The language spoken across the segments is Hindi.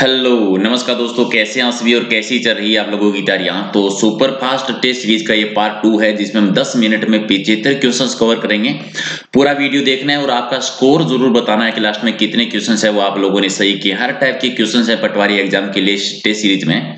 हेलो नमस्कार दोस्तों, कैसे हैं आप सभी और कैसी चल रही है आप लोगों की तैयारियां। तो सुपर फास्ट टेस्ट सीरीज का ये पार्ट 2 है जिसमें हम 10 मिनट में 75 क्वेश्चंस कवर करेंगे। पूरा वीडियो देखना है और आपका स्कोर जरूर बताना है कि लास्ट में कितने क्वेश्चंस है वो आप लोगों ने सही किए। हर टाइप के क्वेश्चंस है पटवारी एग्जाम के लिए टेस्ट सीरीज में।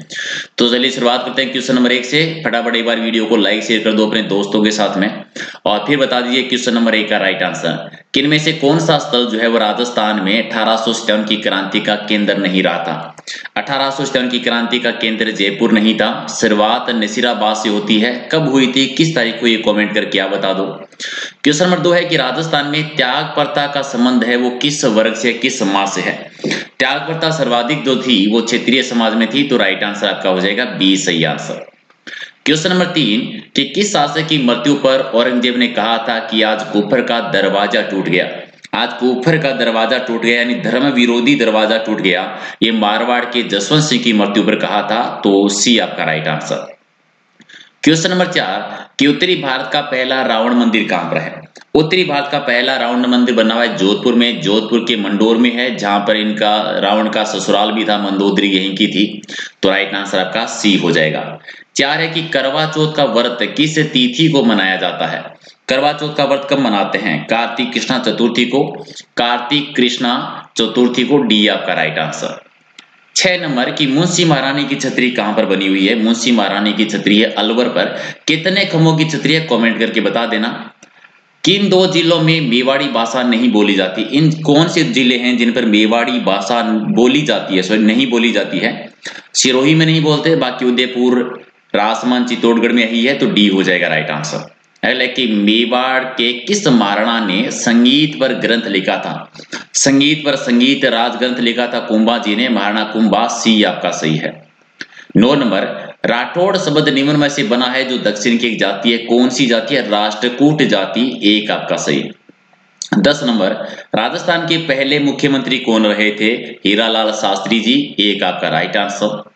तो चलिए शुरुआत करते हैं क्वेश्चन नंबर 1 से। फटाफट एक बार वीडियो को लाइक शेयर कर दो अपने दोस्तों के साथ में और फिर बता दीजिए क्वेश्चन नंबर 1 का राइट आंसर। किनमें से कौन सा स्थल जो है वो राजस्थान में 1857 की क्रांति का केंद्र नहीं रहा था। 1857 की क्रांति का केंद्र जयपुर नहीं था। शुरुआत नसीराबाद से होती है। कब हुई थी, किस तारीख को, ये कमेंट करके आप बता दो। क्वेश्चन नंबर 2 है कि राजस्थान में त्याग प्रथा का संबंध है वो किस वर्ग से, किस समाज से है। त्याग प्रथा सर्वाधिक जो थी वो क्षेत्रीय समाज में थी। तो राइट आंसर आपका हो जाएगा बी सही आंसर। क्वेश्चन नंबर 3 कि किस शासक की मृत्यु पर औरंगजेब ने कहा था कि आज कुफर का दरवाजा टूट गया। आज कुफर का दरवाजा टूट गया यानी धर्म विरोधी दरवाजा टूट गया। ये मारवाड़ के जसवंत सिंह की मृत्यु पर कहा था। तो सी आपका राइट आंसर। क्वेश्चन नंबर 4 कि उत्तरी भारत का पहला रावण मंदिर कहां पर है। उत्तरी भारत का पहला रावण मंदिर बना हुआ है जोधपुर में। जोधपुर के मंडोर में है जहां पर इनका रावण का ससुराल भी था, मंदोदरी यहीं की थी। तो राइट आंसर आपका सी हो जाएगा। 4 है कि करवा चौथ का व्रत किस तिथि को मनाया जाता है। करवा चौथ का व्रत कब मनाते हैं। कार्तिक कृष्णा चतुर्थी को, कार्तिक कृष्णा चतुर्थी को। डी आपका राइट आंसर। 6 नंबर की मुंशी महारानी की छतरी कहां पर बनी हुई है। मुंशी महारानी की छतरी है अलवर पर। कितने खंभों की छतरी है कमेंट करके बता देना। किन 2 जिलों में मेवाड़ी भाषा नहीं बोली जाती। इन कौन से जिले हैं जिन पर मेवाड़ी भाषा बोली जाती है, सॉरी नहीं बोली जाती है। सिरोही में नहीं बोलते, बाकी उदयपुर, राजसमंद, चित्तौड़गढ़ में यही है। तो डी हो जाएगा राइट आंसर। कि मेवाड़ के किस महाराणा ने संगीत पर ग्रंथ लिखा था। संगीत पर संगीत राज ग्रंथ लिखा था कुंभा जी ने, महाराणा कुंभा। सी आपका सही है। 9 नंबर राठौड़ शब्द निम्न में से बना है जो दक्षिण की एक जाति है। कौन सी जाति है। राष्ट्रकूट जाति। एक आपका सही। 10 नंबर राजस्थान के पहले मुख्यमंत्री कौन रहे थे। हीरालाल शास्त्री जी। एक आपका राइट आंसर।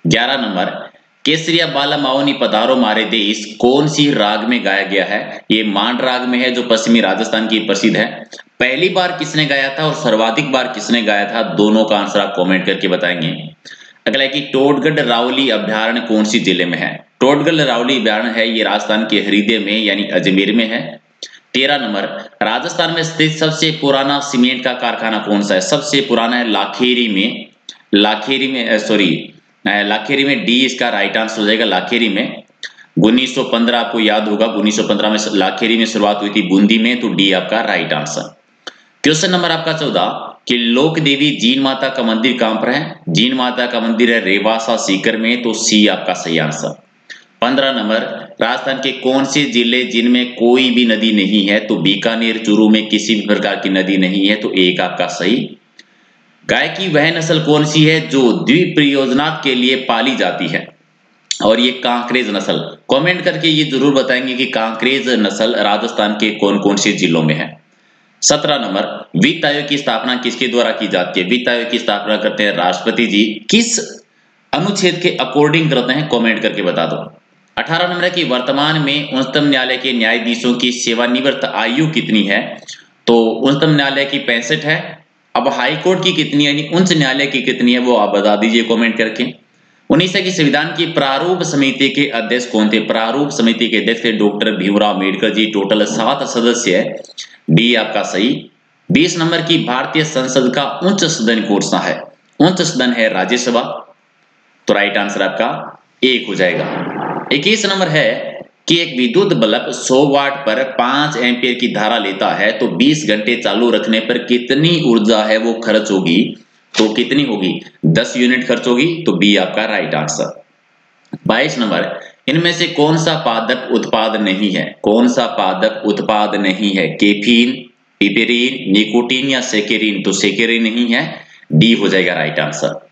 11 नंबर केसरिया बाला माओनी पधारो मारे देश कौन सी राग में गाया गया है। ये मांड राग में है जो पश्चिमी राजस्थान की प्रसिद्ध है। पहली बार किसने गाया था और सर्वाधिक बार किसने गाया था, दोनों का आंसर आप कमेंट करके बताएंगे। अगला है कि टोडगढ़ रावली अभ्यारण्य कौन सी जिले में है। टोडगढ़ रावली अभ्यारण्य है ये राजस्थान के हृदय में यानी अजमेर में है। 13 नंबर राजस्थान में स्थित सबसे पुराना सीमेंट का कारखाना कौन सा है। सबसे पुराना है लाखेरी में। लाखेरी में डी इसका राइट आंसर हो जाएगा। लाखेरी में 1915 आपको याद होगा, 1915 में लाखेरी में शुरुआत हुई थी बूंदी में। तो डी आपका राइट आंसर। क्वेश्चन नंबर आपका 14 कि लोक देवी जीन माता का मंदिर कहां पर है। जीन माता का मंदिर है रेवासा सीकर में। तो सी आपका सही आंसर। 15 नंबर राजस्थान के कौन से जिले जिनमें कोई भी नदी नहीं है। तो बीकानेर, चूरू में किसी भी प्रकार की नदी नहीं है। तो एक आपका सही। गाय की वह नस्ल कौन सी है जो द्विप्रयोजनात् के लिए पाली जाती है और ये कांकरेज नस्ल। कमेंट करके ये जरूर बताएंगे कि कांकरेज नस्ल राजस्थान के कौन कौन से जिलों में है। 17 नंबर वित्त आयोग की स्थापना किसके द्वारा की जाती है। वित्त आयोग की स्थापना करते हैं राष्ट्रपति जी। किस अनुच्छेद के अकॉर्डिंग करते हैं कमेंट करके बता दो। 18 नंबर की वर्तमान में उच्चतम न्यायालय के न्यायाधीशों की सेवानिवृत्त आयु कितनी है। तो उच्चतम न्यायालय की 65 है। अब हाईकोर्ट की कितनी है यानी उच्च न्यायालय की कितनी है वो आप बता दीजिए कमेंट करके। 19 की संविधान की प्रारूप समिति के अध्यक्ष कौन थे। प्रारूप समिति के अध्यक्ष थे डॉक्टर भीमराव अम्बेडकर जी। टोटल 7 सदस्य है। डी आपका सही। 20 नंबर की भारतीय संसद का उच्च सदन कौन सा है। उच्च सदन है राज्यसभा। तो राइट आंसर आपका एक हो जाएगा। 21 नंबर है कि एक विद्युत बल्ब 100 वाट पर 5 एम्पियर की धारा लेता है तो 20 घंटे चालू रखने पर कितनी ऊर्जा है वो खर्च होगी। तो कितनी होगी, 10 यूनिट खर्च होगी। तो बी आपका राइट आंसर। 22 नंबर इनमें से कौन सा पादप उत्पाद नहीं है। कौन सा पादप उत्पाद नहीं है। कैफीन, पिपेरिन, निकोटीन या सेकेरिन। तो सेकेरिन नहीं है। डी हो जाएगा राइट आंसर।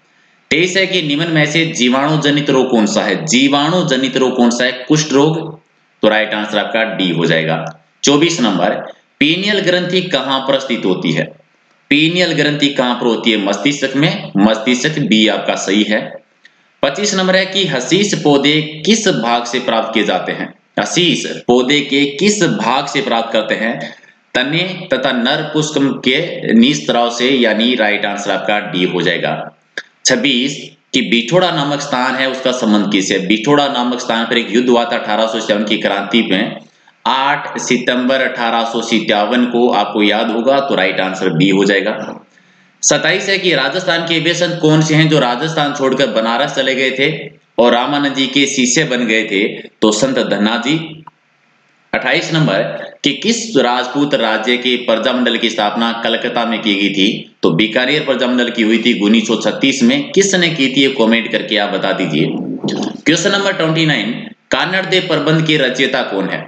23 है कि निम्न में से जीवाणु जनित रोग कौन सा है। जीवाणु जनित रोग कौन सा है। कुष्ठ रोग। तो राइट आंसर आपका डी हो जाएगा। 24 नंबर पीनियल ग्रंथि कहां पर स्थित होती है। पीनियल ग्रंथि कहां पर होती है। मस्तिष्क में। मस्तिष्क। बी आपका सही है। 25 नंबर है कि हशीश पौधे किस भाग से प्राप्त किए जाते हैं। हशीश पौधे के किस भाग से प्राप्त करते हैं। तने तथा नर पुष्प के निस्त्राव से यानी राइट आंसर आपका डी हो जाएगा। 26 कि बिठोड़ा नामक स्थान है उसका संबंध किससे? बिठोड़ा नामक स्थान पर एक युद्ध हुआ था 1857 की क्रांति में, 8 सितंबर 1857 को, आपको याद होगा, तो राइट आंसर बी हो जाएगा। 27 है कि राजस्थान के वे संत कौन से हैं जो राजस्थान छोड़कर बनारस चले गए थे और रामानंद जी के शिष्य बन गए थे? तो संत धन्ना जी। 28 नंबर कि किस राजपूत राज्य के प्रजामंडल की स्थापना कलकत्ता में की गई थी? तो बीकानेर प्रजामंडल की हुई थी 1936 में। किसने की थी? कमेंट करके आप बता दीजिए। क्वेश्चन नंबर 29, कान्नड़ देव प्रबंध के रचयिता कौन है?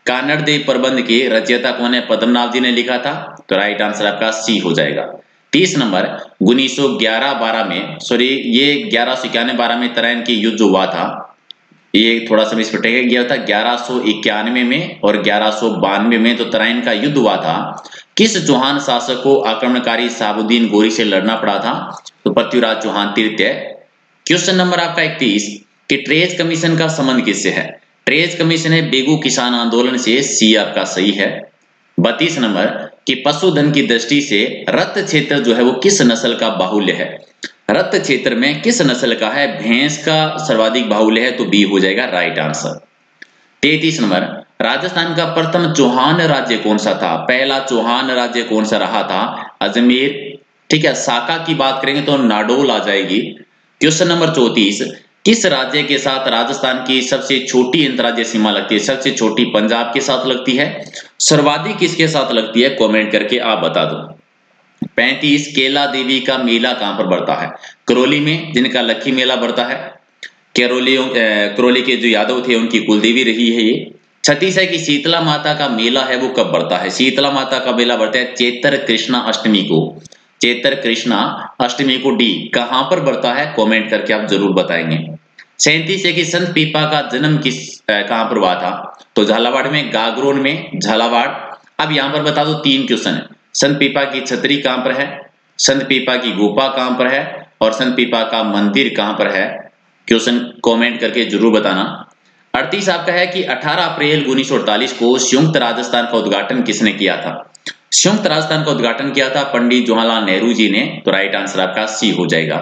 कान्नड़ देव प्रबंध के रचयिता कौन है? पद्मनाभ जी ने लिखा था, तो राइट आंसर आपका सी हो जाएगा। 30 नंबर 1911-12 में, सॉरी ये 1191-12 में तराइन की युद्ध जो हुआ था, ये थोड़ा सा मिसप्रिंट गया था, 1191 में और 1192 में तो तराइन का युद्ध हुआ था। किस चौहान शासक को आक्रमणकारी साबुद्दीन गोरी से लड़ना पड़ा था? तो पृथ्वीराज चौहान तृतीय। क्वेश्चन नंबर आपका 31 कि ट्रेज कमीशन का संबंध किससे है? ट्रेज कमीशन है बेगू किसान आंदोलन से, सी आपका सही है। 32 नंबर कि पशुधन की दृष्टि से रक्त क्षेत्र जो है वो किस नस्ल का बाहुल्य है? रक्त क्षेत्र में किस नस्ल का है? भैंस का सर्वाधिक बाहुल्य है, तो बी हो जाएगा राइट आंसर। 33 नंबर राजस्थान का प्रथम चौहान राज्य कौन सा था? पहला चौहान राज्य कौन सा रहा था? अजमेर। ठीक है, शाखा की बात करेंगे तो नाडोल आ जाएगी। क्वेश्चन नंबर 34 किस राज्य के साथ राजस्थान की सबसे छोटी अंतर्राज्यीय सीमा लगती है? सबसे छोटी पंजाब के साथ लगती है। सर्वाधिक किसके साथ लगती है? कमेंट करके आप बता दो। 35 केला देवी का मेला कहां पर बढ़ता है? करौली में, जिनका लक्खी मेला बढ़ता है। करौली के जो यादव थे उनकी कुलदेवी रही है ये। 36 है कि शीतला माता का मेला है वो कब बढ़ता है? शीतला माता का मेला बढ़ता है चैत्र कृष्णा अष्टमी को। चैत्र कृष्णा अष्टमी को। डी कहां पर बढ़ता है? कमेंट करके आप जरूर बताएंगे। 37 है कि संत पीपा का जन्म कहां पर हुआ था? तो झालावाड़ में, गागरोन में, झालावाड़। अब यहां पर बता दो 3 क्वेश्चन है। संत पीपा की छतरी कहां पर है? संत पीपा की गुफा कहां पर है? और संत पीपा का मंदिर कहां पर है? क्वेश्चन कमेंट करके जरूर बताना। 38 आपका है कि 18 अप्रैल 1948 को संयुक्त राजस्थान का उद्घाटन किसने किया था? संयुक्त राजस्थान का उद्घाटन किया था पंडित जवाहरलाल नेहरू जी ने, तो राइट आंसर आपका सी हो जाएगा।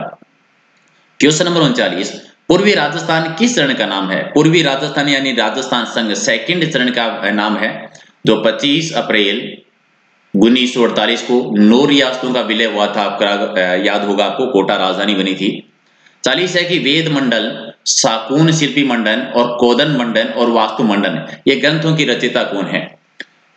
क्वेश्चन नंबर 39 पूर्वी राजस्थान किस चरण का नाम है? पूर्वी राजस्थान यानी राजस्थान संघ सेकंड चरण का नाम है, जो 25 अप्रैल 1948 को 9 रियासतों का विलय हुआ था। आपका याद होगा आपको, कोटा राजधानी बनी थी। 40 है कि वेद मंडल, शाकून शिल्पी मंडन और कोदन मंडन और वास्तु मंडन, ये ग्रंथों की रचयिता कौन है?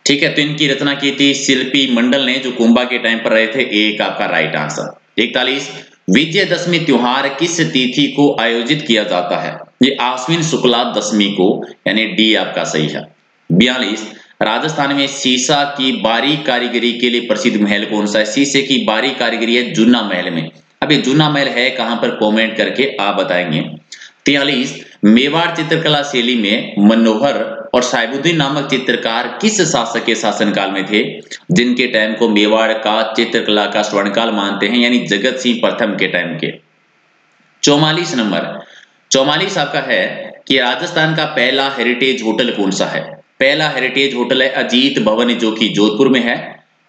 ठीक है, तो इनकी रचना की थी शिल्पी मंडल ने, जो कुंभा के टाइम पर रहे थे। एक आपका राइट आंसर। 41 विजयदशमी त्योहार किस तिथि को आयोजित किया जाता है? ये आश्विन शुक्ला दशमी को, यानी डी आपका सही है। 42 राजस्थान में सीसा की बारीक कारीगरी के लिए प्रसिद्ध महल कौन सा है? शीशे की बारीक कारीगरी है जूना महल में। अब ये जूना महल है कहां पर? कमेंट करके आप बताएंगे। 43 मेवाड़ चित्रकला शैली में मनोहर और साहिबुद्दीन नामक चित्रकार किस शासक के शासनकाल में थे, जिनके टाइम को मेवाड़ का चित्रकला का स्वर्णकाल मानते हैं, यानी जगत सिंह प्रथम के टाइम के। 44 नंबर 44 आपका है कि राजस्थान का पहला हेरिटेज होटल कौन सा है? पहला हेरिटेज होटल है अजीत भवन, जो कि जोधपुर में है।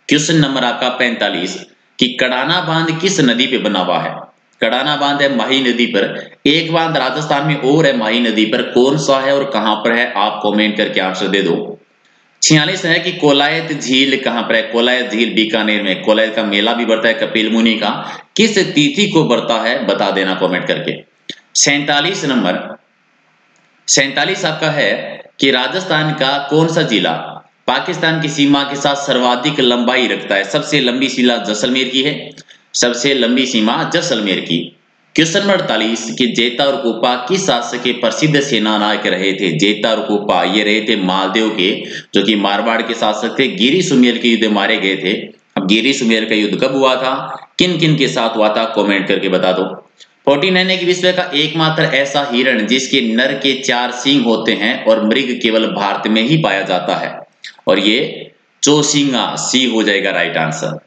क्वेश्चन नंबर आपका 45 कि कड़ाना बांध किस नदी पे बना हुआ है? कड़ाना बांध है माही नदी पर। एक बांध राजस्थान में और है माही नदी पर, कौन सा है और कहां पर है? आप कमेंट करके आंसर दे दो। 46 है कि कोलायत झील कहां पर है? कोलायत झील बीकानेर में। कोलायत का मेला भी बढ़ता है कपिल मुनि का, किस तिथि को बढ़ता है? बता देना कमेंट करके। 47 नंबर 47 आपका है कि राजस्थान का कौन सा जिला पाकिस्तान की सीमा के साथ सर्वाधिक लंबाई रखता है? सबसे लंबी सीमा जैसलमेर की है, सबसे लंबी सीमा जैसलमेर की। क्वेश्चन नंबर 48 कि जेता और कोपा किस शासक के प्रसिद्ध सेना नायक रहे थे? जेता और कोपा ये रहे थे मालदेव के, जो कि मारवाड़ के शासक थे। गिरी सुमेर के युद्ध मारे गए थे। अब गिरी सुमेर का युद्ध कब हुआ था, किन किन के साथ हुआ था? कमेंट करके बता दो। 49 है कि विश्व का एकमात्र ऐसा हिरण जिसके नर के 4 सींग होते हैं और मृग केवल भारत में ही पाया जाता है, और ये चौसिंगा, सी हो जाएगा right answer.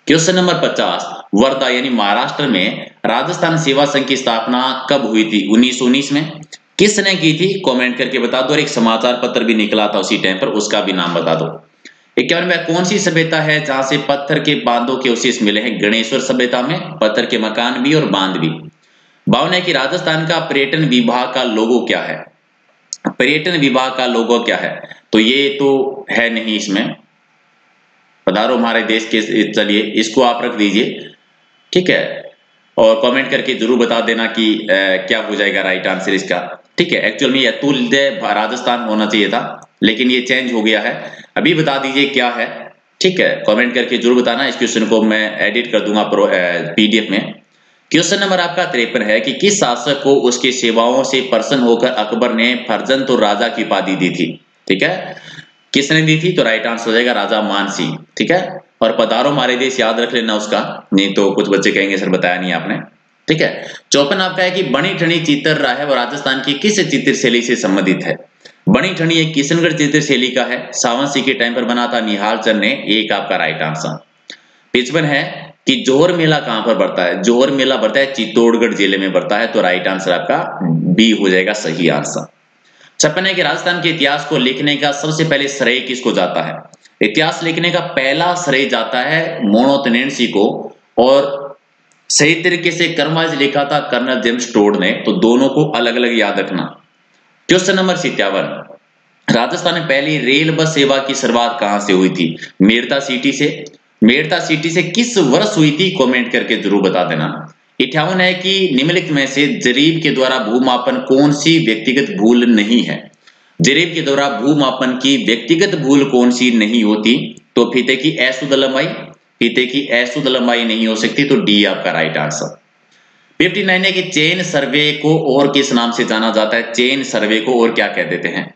Question number 50 Wardha यानी महाराष्ट्र में राजस्थान सेवा संघ की स्थापना कब हुई थी? 1919 में। किसने की थी? कमेंट करके बता दो। और एक समाचार पत्र भी निकला था उसी टाइम पर, उसका भी नाम बता दो। 51 में कौन सी सभ्यता है जहां से पत्थर के बांधों के अवशेष मिले हैं? गणेश्वर सभ्यता में पत्थर के मकान भी और बांध भी। 52 है कि राजस्थान का पर्यटन विभाग का लोगो क्या है? पर्यटन विभाग का लोगो क्या है? तो ये तो है नहीं इसमें, पधारो हमारे देश के, चलिए इसको आप रख दीजिए, ठीक है। और कमेंट करके जरूर बता देना कि क्या हो जाएगा राइट आंसर इसका, ठीक है। एक्चुअल में अतुल राजस्थान होना चाहिए था, लेकिन ये चेंज हो गया है। अभी बता दीजिए क्या है, ठीक है। कमेंट करके जरूर बताना। इस क्वेश्चन को मैं एडिट कर दूंगा पीडीएफ में। क्वेश्चन नंबर आपका 53 है कि किस शासक को उसकी सेवाओं से प्रसन्न होकर अकबर ने फर्जंद और राजा की उपाधि दी थी? ठीक है, किसने दी थी? तो राइट आंसर हो जाएगा राजा मान सिंह, ठीक है। और पधारो हमारे देश याद रख लेना उसका, नहीं तो कुछ बच्चे कहेंगे सर बताया नहीं आपने, ठीक है। 54 आपका है कि बनी ठनी चित्र है वो राजस्थान की किस चित्र शैली से संबंधित है? बनी ठनी एक किशनगढ़ चित्र शैली का है, सावन सिंह के टाइम पर बना था निहाल चंद ने, एक आपका राइट आंसर। 55 है कि जोहर मेला कहां पर बढ़ता है? जोहर मेला बढ़ता है चित्तौड़गढ़ जिले में बढ़ता है, तो राइट आंसर आपका बी हो जाएगा सही आंसर। 56 है कि राजस्थान के इतिहास को लिखने का सबसे पहले श्रेय किसको जाता है? इतिहास लिखने का पहला श्रेय जाता है मोनोतनेंसी को, और सही तरीके से क्रमवाइज लिखा था कर्नल जेम्स टोड ने, तो दोनों को अलग अलग याद रखना। क्वेश्चन नंबर 57, राजस्थान में पहली रेल बस सेवा की शुरुआत कहां से हुई थी? मेड़ता सिटी से। मेड़ता सिटी से किस वर्ष हुई थी? कमेंट करके जरूर बता देना। 58 है कि निम्नलिखित में से जरीब के द्वारा भूमापन कौन सी व्यक्तिगत भूल नहीं है? जरीब के द्वारा भूमापन की व्यक्तिगत भूल कौन सी नहीं होती? तो फीते की अशुद्ध लंबाई, फीते की अशुद्ध लंबाई नहीं हो सकती, तो डी आपका राइट आंसर। 59 है कि चेन सर्वे को और किस नाम से जाना जाता है? चेन सर्वे को और क्या कह देते हैं?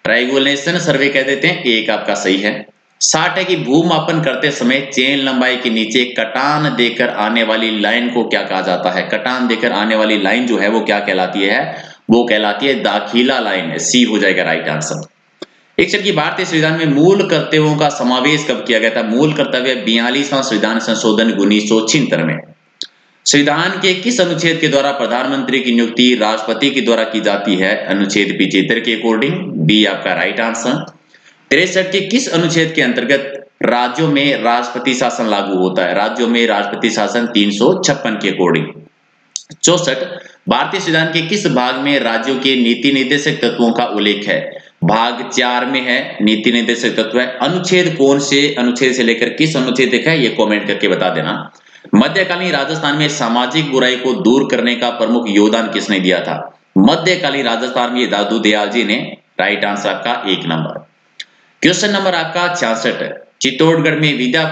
ट्राइगुलेशन सर्वे कह देते हैं, एक आपका सही है। 60 है कि भूमापन करते समय चेन लंबाई के नीचे कटान देकर आने वाली लाइन को क्या कहा जाता है? कटान देकर आने वाली लाइन जो है वो क्या कहलाती है? वो कहलाती है दाखिला लाइन, सी हो जाएगा राइट आंसर। 61 की भारतीय संविधान में मूल कर्तव्यों का समावेश कब किया गया था? मूल कर्तव्य 42वां संविधान संशोधन 1976 में। संविधान के किस अनुच्छेद के द्वारा प्रधानमंत्री की नियुक्ति राष्ट्रपति के द्वारा की जाती है? अनुच्छेद 75 के अकॉर्डिंग, बी आपका राइट आंसर। 63 के किस अनुच्छेद के अंतर्गत राज्यों में राष्ट्रपति शासन लागू होता है? राज्यों में राष्ट्रपति शासन 356 के अकॉर्डिंग। 64 भारतीय संविधान के किस भाग में राज्यों के नीति निर्देशक तत्वों का उल्लेख है? भाग 4 में है नीति निर्देशक तत्व है। अनुच्छेद कौन से अनुच्छेद से लेकर किस अनुच्छेद तक है, ये कमेंट करके बता देना। मध्यकालीन राजस्थान में सामाजिक बुराई को दूर करने का प्रमुख योगदान किसने दिया था? मध्यकालीन राजस्थान में दादू दयाल जी ने, राइट आंसर आपका 1 नंबर। क्वेश्चन नंबर आपका 66, चित्तौड़गढ़ में विद्या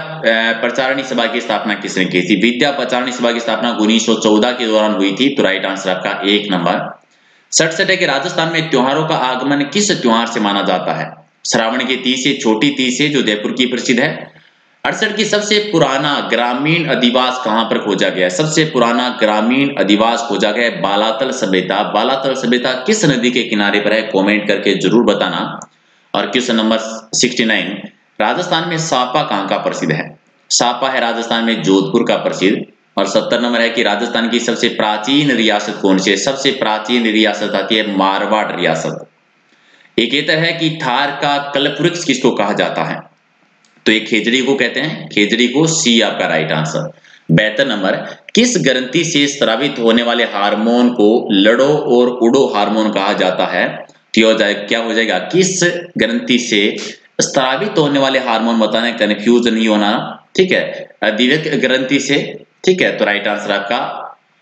प्रचारणी सभा की स्थापना किसने की थी? विद्या प्रचारणी सभा की स्थापना 1914 के दौरान हुई थी, तो राइट आंसर आपका 1 नंबर। 67 है कि राजस्थान में त्योहारों का आगमन किस त्योहार से माना जाता है? श्रावण की तीज से, छोटी तीज से, जो जयपुर की प्रसिद्ध है। 68 की सबसे पुराना ग्रामीण अधिवास कहां पर खोजा गया? सबसे पुराना ग्रामीण अधिवास खोजा गया बालातल सभ्यता। बालातल सभ्यता किस नदी के किनारे पर है? कमेंट करके जरूर बताना। और क्वेश्चन नंबर 69, राजस्थान में सापा कहां का प्रसिद्ध है? सापा है राजस्थान में जोधपुर का प्रसिद्ध। और 70 नंबर है कि राजस्थान की सबसे प्राचीन रियासत कौन सी है? सबसे प्राचीन रियासत आती है मारवाड़ रियासत। एक है कि थार का कल्पवृक्ष किसको कहा जाता है? तो एक खेजड़ी को कहते हैं, खेजड़ी को, सी आपका राइट आंसर। 72 नंबर, किस ग्रंथि से स्रावित होने वाले हार्मोन को लड़ो और उड़ो हार्मोन कहा जाता है? क्या हो जाएगा? किस ग्रंथि से स्रावित होने वाले हार्मोन बताने, कंफ्यूज नहीं होना, ठीक है, अधिवेक ग्रंथि से, ठीक है, तो राइट आंसर आपका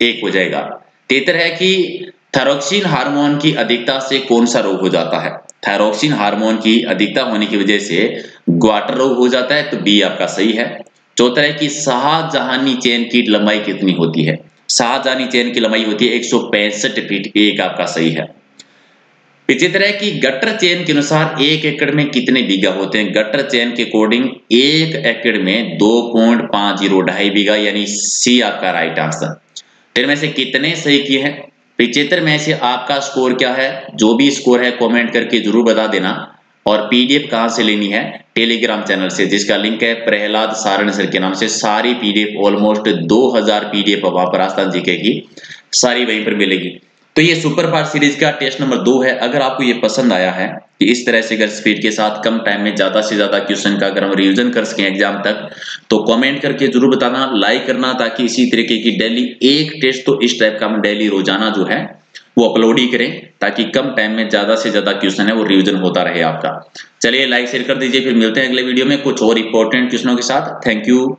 1 हो जाएगा। 73 है कि थायरोक्सिन हार्मोन की अधिकता से कौन सा रोग हो जाता है? थायरोक्सिन हार्मोन की अधिकता होने की वजह से ग्वाटर रोग हो जाता है, तो बी आपका सही है। 74 है कि शाहजहानी चेन की लंबाई कितनी होती है? शाहजहानी चेन की लंबाई होती है 165 फीट, एक आपका सही है। 75 है कि गटर चेन के अनुसार 1 एकड़ में कितने बीघा होते हैं? गटर चेन के अकॉर्डिंग 1 एकड़ में 2.50 2.5 बीघा, यानी सी आपका राइट आंसर। फिर में से कितने सही किए हैं? 75 में से आपका स्कोर क्या है? जो भी स्कोर है कमेंट करके जरूर बता देना। और पीडीएफ कहां से लेनी है? टेलीग्राम चैनल से, जिसका लिंक है प्रहलाद सारण सर के नाम से। सारी पीडीएफ, ऑलमोस्ट 2000 पीडीएफ वहां पर राजस्थान जीके की सारी वहीं पर मिलेगी। तो ये सुपर फास्ट सीरीज का टेस्ट नंबर 2 है। अगर आपको ये पसंद आया है कि इस तरह से अगर स्पीड के साथ कम टाइम में ज्यादा से ज्यादा क्वेश्चन का अगर हम रिवीजन कर सकें एग्जाम तक, तो कमेंट करके जरूर बताना, लाइक करना, ताकि इसी तरीके की डेली एक टेस्ट तो इस टाइप का हम डेली रोजाना जो है वो अपलोड ही करें, ताकि कम टाइम में ज्यादा से ज्यादा क्वेश्चन है वो रिवीजन होता रहे आपका। चलिए लाइक शेयर कर दीजिए, फिर मिलते हैं अगले वीडियो में कुछ और इंपॉर्टेंट क्वेश्चनों के साथ। Thank you.